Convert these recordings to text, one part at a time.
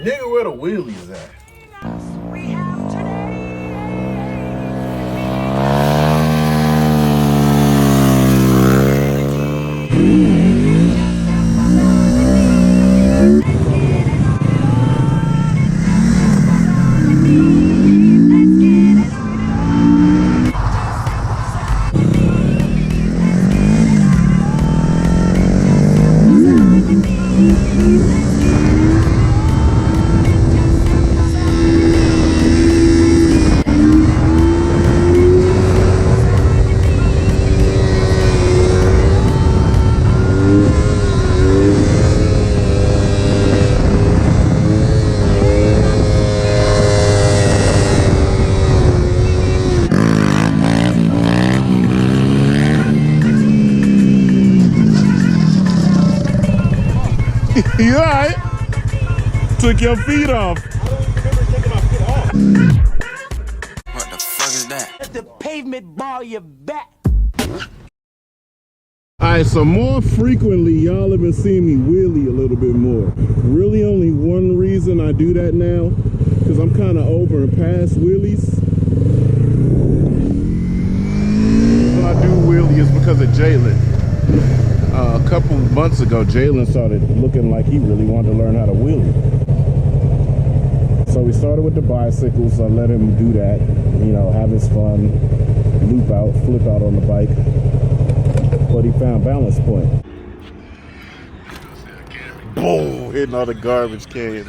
Nigga, where the wheelies at? You alright? Took your feet off. What the fuck is that? Let the pavement ball your back. Alright, so more frequently, y'all have been seeing me wheelie a little bit more. Really only one reason I do that now, because I'm kind of over and past wheelies. When I do wheelie is because of Jaylen. A couple months ago, Jaylen started looking like he really wanted to learn how to wheelie. So we started with the bicycles. I let him do that, you know, have his fun, loop out, flip out on the bike. But he found balance point. Boom! Hitting all the garbage cans.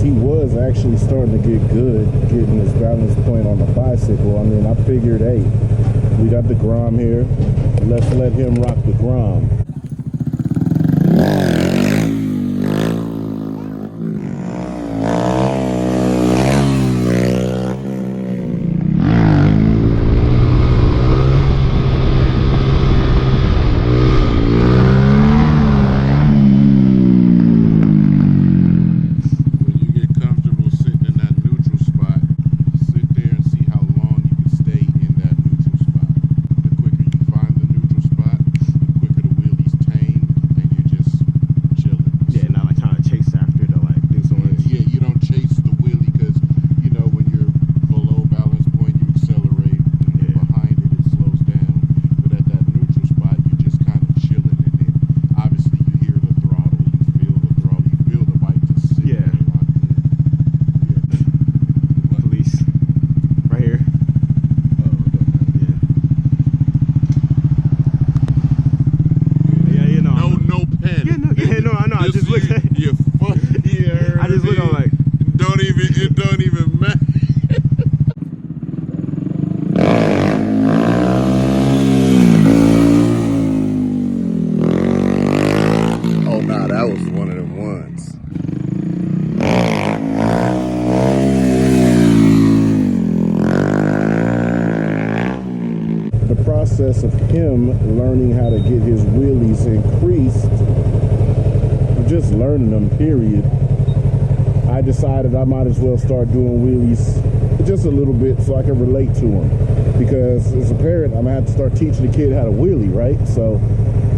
He was actually starting to get good getting his balance point on the bicycle. I mean, I figured, hey, we got the Grom here. Let's let him rock the Grom. It don't even matter. Oh, nah, that was one of them ones. The process of him learning how to get his wheelies increased, just learning them, period. I decided I might as well start doing wheelies just a little bit so I can relate to them. Because as a parent, I'm gonna have to start teaching the kid how to wheelie, right? So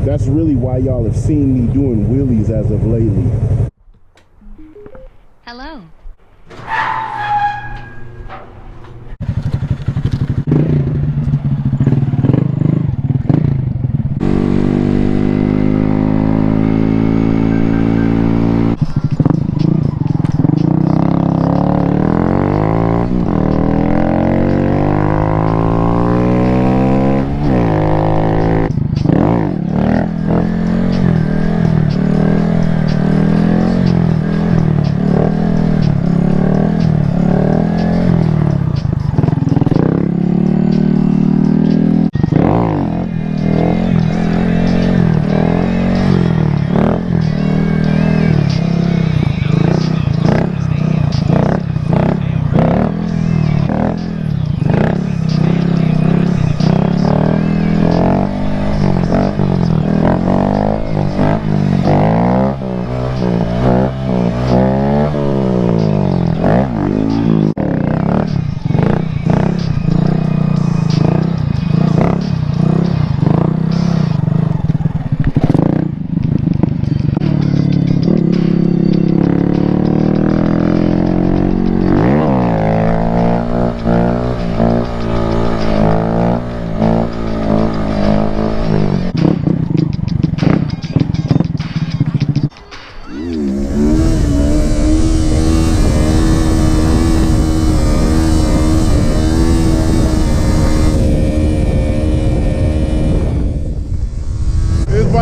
that's really why y'all have seen me doing wheelies as of lately. Hello.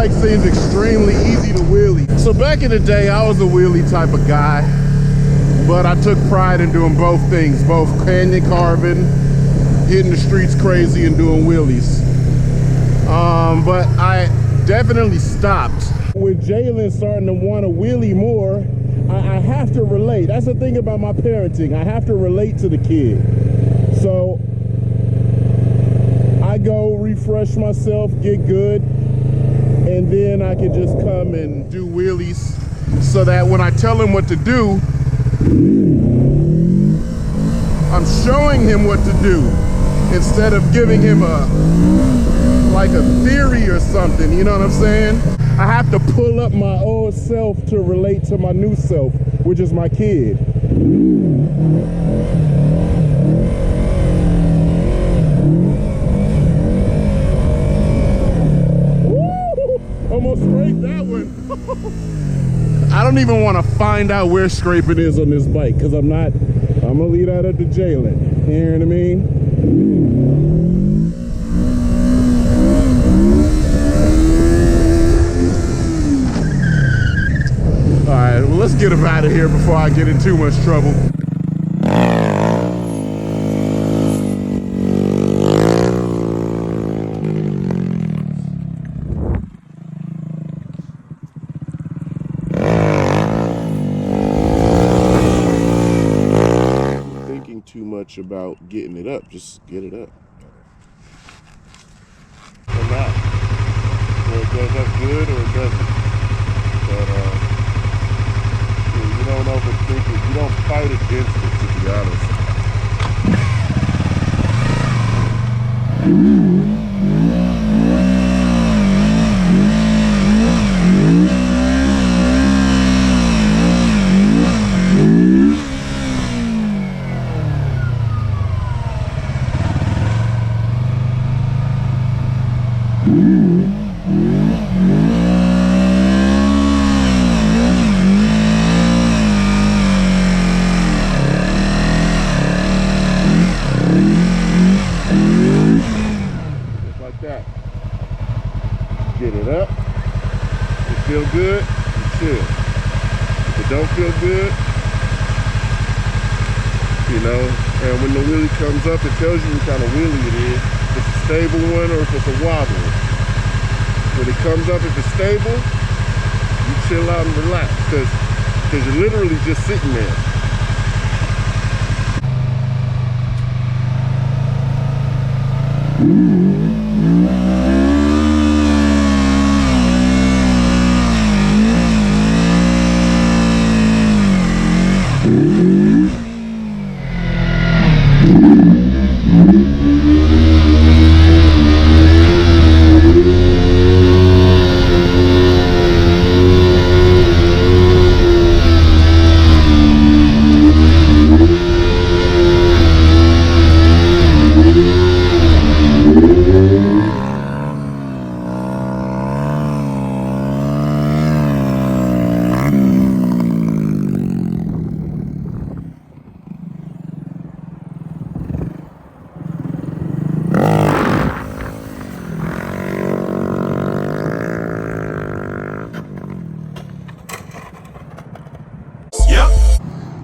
bike seems extremely easy to wheelie. So back in the day, I was a wheelie type of guy, but I took pride in doing both things, both canyon carving, hitting the streets crazy, and doing wheelies. But I definitely stopped. With Jaylen starting to want to wheelie more, I have to relate. That's the thing about my parenting. I have to relate to the kid. So I go refresh myself, get good, and then I can just come and do wheelies so that when I tell him what to do, I'm showing him what to do instead of giving him like a theory or something, you know what I'm saying? I have to pull up my old self to relate to my new self, which is my kid. Woo! Almost scraped that one. I don't even want to find out where scraping is on this bike because I'm gonna leave that up to Jaylen. You know what I mean? All right, well, let's get him out of here before I get in too much trouble. Thinking too much about getting it up, just get it up. Or not. Or it does up good or it doesn't. But you don't overthink it. You don't fight against it, to be honest. Get it up. If it feel good, you chill. If it don't feel good, you know, and when the wheelie comes up, it tells you what kind of wheelie it is. If it's a stable one or if it's a wobbly. When it comes up, if it's stable, you chill out and relax because you're literally just sitting there.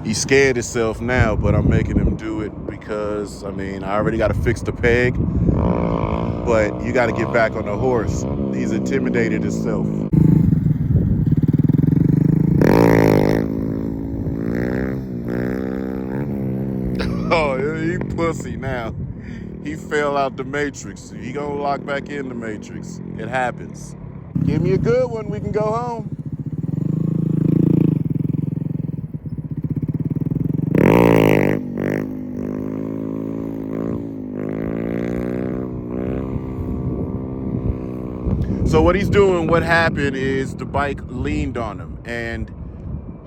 He scared himself now, but I'm making him do it because, I mean, I already got to fix the peg, but you got to get back on the horse. He's intimidated himself. Oh, he pussy now. He fell out the matrix. He gonna lock back in the matrix. It happens. Give me a good one, we can go home. So what he's doing, what happened is the bike leaned on him and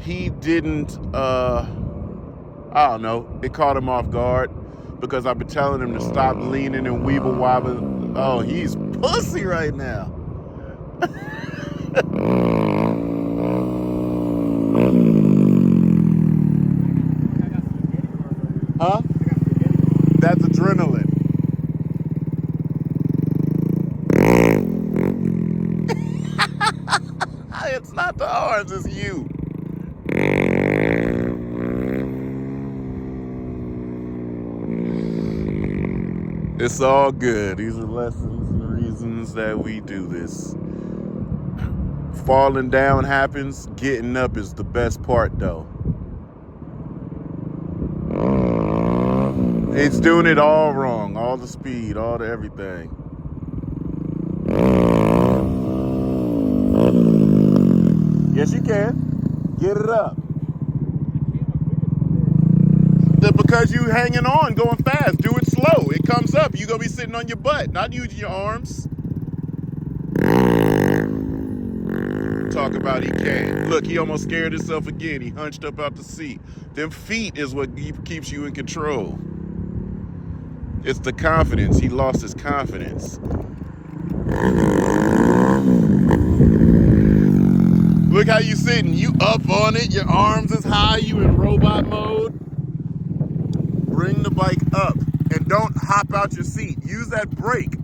he didn't, I don't know, it caught him off guard because I've been telling him to stop leaning and weeble wobbling. Oh, he's pussy right now. Huh? That's adrenaline. It's not the arms, it's you. It's all good. These are lessons and reasons that we do this. Falling down happens. Getting up is the best part, though. It's doing it all wrong. All the speed, all the everything. Yes, you can. Get it up. Because you hanging on, going fast. Do it slow. It comes up. You gonna be sitting on your butt, not using your arms. Talk about he can't. Look, he almost scared himself again. He hunched up out the seat. Them feet is what keeps you in control. It's the confidence. He lost his confidence. Look how you sitting. You up on it. Your arms is high. You in robot mode. Bring the bike up and don't hop out your seat. Use that brake.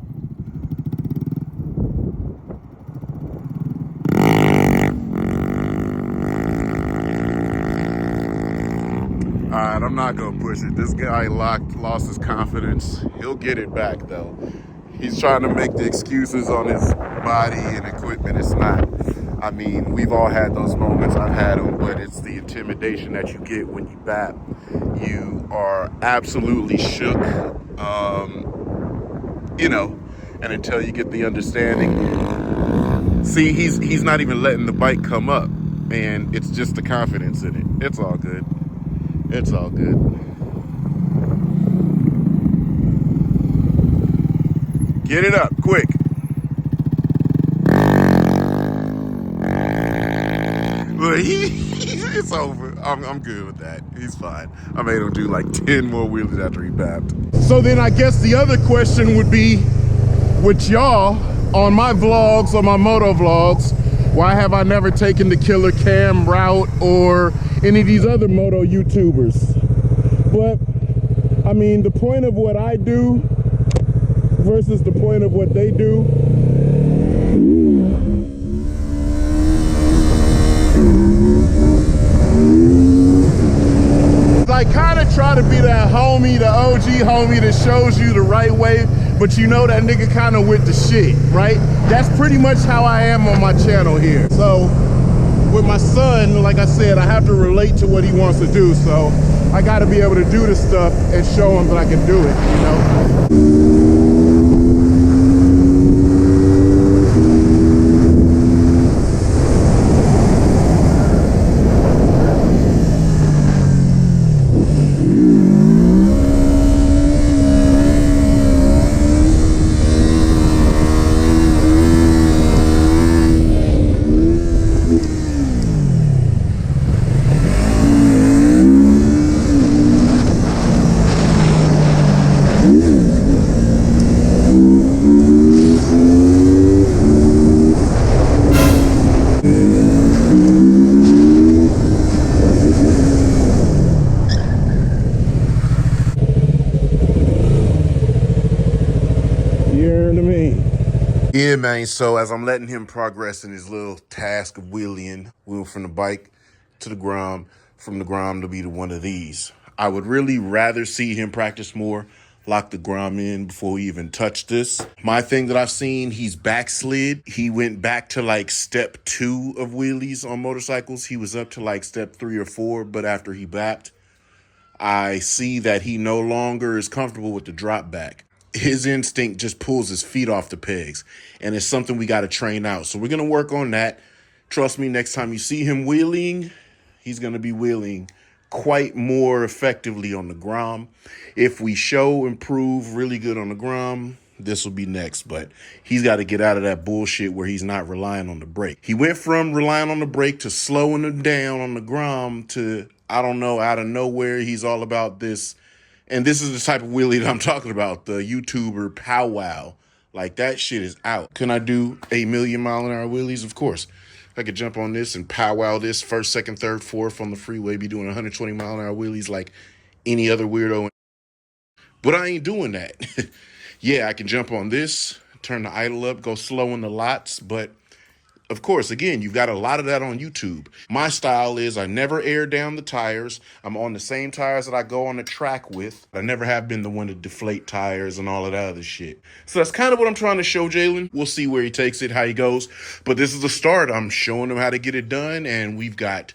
All right, I'm not gonna push it. This guy lost his confidence. He'll get it back though. He's trying to make the excuses on his body and equipment. It's not. I mean, we've all had those moments. I've had them, but it's the intimidation that you get when you BAP. You are absolutely shook, and until you get the understanding. See, he's not even letting the bike come up, and it's just the confidence in it. It's all good. It's all good. Get it up, quick. Look, it's over. I'm good with that. He's fine. I made him do like 10 more wheelies after he bapped. So then I guess the other question would be, with y'all, on my vlogs, on my moto vlogs, why have I never taken the Killer Cam route or any of these other moto YouTubers? But, I mean, the point of what I do versus the point of what they do, I kind of try to be that homie, the OG homie that shows you the right way, but you know that nigga kind of with the shit, right? That's pretty much how I am on my channel here. So with my son, like I said, I have to relate to what he wants to do. So I got to be able to do this stuff and show him that I can do it, you know? Yeah, man, so as I'm letting him progress in his little task of wheeling, wheel from the bike to the ground, from the ground to be to one of these. I would really rather see him practice more, lock the ground in before he even touched this. My thing that I've seen, he's backslid. He went back to like step 2 of wheelies on motorcycles. He was up to like step 3 or 4, but after he bapped, I see that he no longer is comfortable with the drop back. His instinct just pulls his feet off the pegs, and it's something we got to train out. So we're going to work on that. Trust me, next time you see him wheeling, he's going to be wheeling quite more effectively on the ground. If we show improve really good on the ground, this will be next. But he's got to get out of that bullshit where he's not relying on the brake. He went from relying on the brake to slowing him down on the ground to, I don't know, out of nowhere, he's all about this. And this is the type of wheelie that I'm talking about, the YouTuber powwow. Like, that shit is out. Can I do 8,000,000-mile-an-hour wheelies? Of course. I could jump on this and powwow this first, second, third, fourth on the freeway, be doing 120-mile-an-hour wheelies like any other weirdo. But I ain't doing that. Yeah, I can jump on this, turn the idle up, go slow in the lots, but Of course, again, you've got a lot of that on YouTube. My style is I never air down the tires. I'm on the same tires that I go on the track with. I never have been the one to deflate tires and all of that other shit. So that's kind of what I'm trying to show Jaylen. We'll see where he takes it, how he goes. But this is the start. I'm showing him how to get it done, and we've got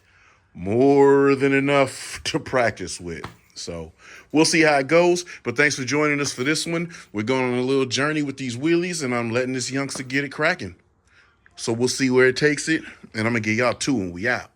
more than enough to practice with. So we'll see how it goes. But thanks for joining us for this one. We're going on a little journey with these wheelies, and I'm letting this youngster get it cracking. So we'll see where it takes it, and I'm going to get y'all to when we out.